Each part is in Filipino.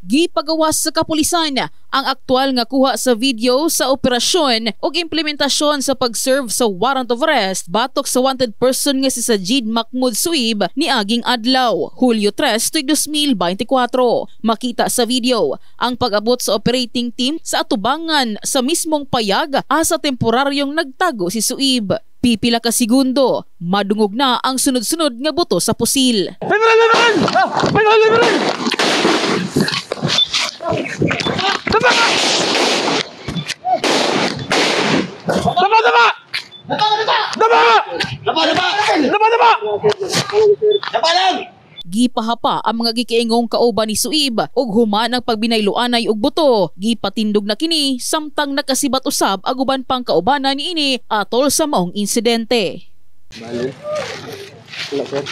Gipagawas sa kapulisan ang aktual nga kuha sa video sa operasyon ug implementasyon sa pag-serve sa warrant of arrest batok sa wanted person nga si Sajid Mahmoud Suib ni aging adlaw, Hulyo 3, 2024. Makita sa video ang pag-abot sa operating team sa atubangan sa mismong payag asa temporaryong nagtago si Suib. Pipila ka segundo, madungog na ang sunod-sunod nga buto sa pusil. Gipahapa ang mga gikiingong kauban ni Suib ug human ang pagbinayloanay og buto. Gipatindog na kini samtang nakasibat usab ang uban pang kaubanan niini atol sa maong insidente. Bale. Wala sir.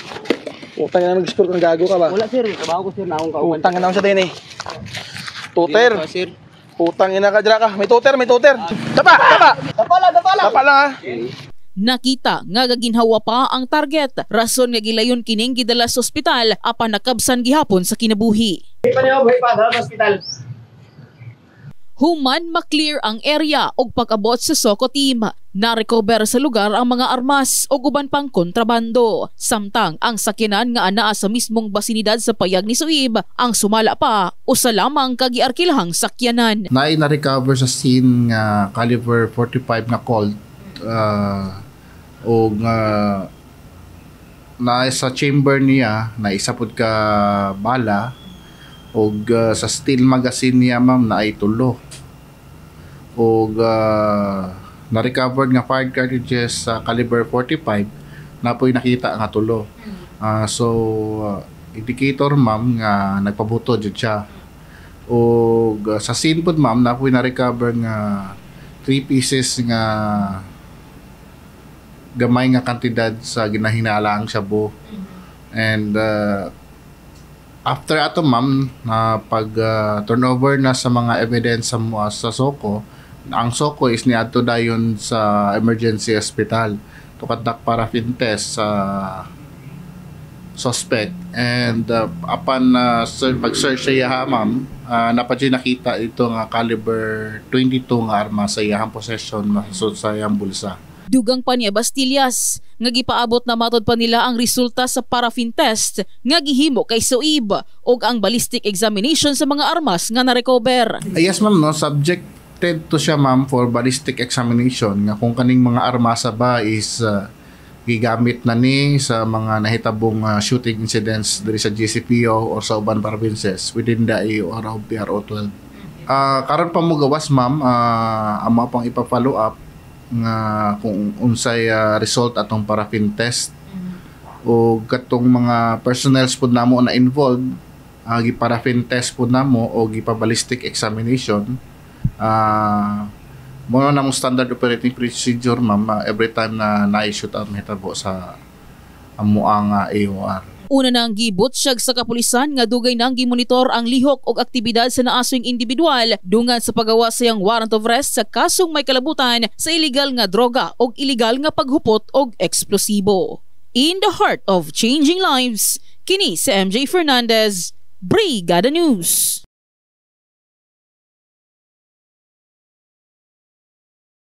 Utang na nag-score kang gago ka ba? Wala sir, trabaho ko sir na akong kauban. Utang na sa din eh. Tuter. Utang ina ka dira ka. May tuter. Dapa. Dapa lang ha. Nakita nga gaginhawa pa ang target, rason nga gilayon kining gidala sa ospital apan nakabsan gihapon sa kinabuhi. Human maklear ang area og pag-abot sa Soco team. Na-recover sa lugar ang mga armas o uban pang kontrabando. Samtang ang sakyanan nga anaa sa mismong basinidad sa payag ni Suib ang sumala pa usa lamang kagiarkilahang sakyanan. Na-recover sa scene nga caliber 45 na Colt o na sa chamber niya na isa pud ka bala o sa steel magazine niya ma'am na ay tulo o na-recovered nga fired cartridges sa caliber 45 na po'y nakita nga tulo. Indicator ma'am nga nagpabuto jud siya. O sa scene pud ma'am na po'y na-recover nga 3 pieces nga gamay nga kantidad sa ginahinalaang shabu. And after ato ma'am na pag turnover na sa mga evidence sa Soco, ang Soco is niadto dayon sa emergency hospital to conduct paraffin test sa suspect. And upon pag-search sa iya ma'am, napadyo nakita ito nga caliber 22 nga arma sa iyang possession sa iyang bulsa. Dugang pa niya Bastillas nga gipaabot na matod pa nila ang resulta sa paraffin test nga gihimo kay Suib ug ang ballistic examination sa mga armas nga na-recover. Yes ma'am, no, subjected to siya ma'am for ballistic examination nga kung kaning mga armasa ba is gigamit na ni sa mga nahitabong shooting incidents diri sa GCPO or sa uban provinces within the AOR of PRO 12. Karon pa mo gawas ma'am, amo pang ipa-follow up nga kung unsay result atong paraffin test o katong mga personnels pud namo na involved, gi-paraffin test pud namo o gi-ballistic examination. Muna na mong standard operating procedure ma'am every time na na-shoot out mahitabo sa amuang AOR. Una na ang gibot siyag sa kapulisan nga dugay nang gimonitor ang lihok og aktibidad sa naaswing individual dungan sa paggawa sa iyang warrant of arrest sa kasong may kalabutan sa illegal nga droga og illegal nga paghupot og eksplosibo. In the heart of changing lives, kini si MJ Fernandez, Brigada News.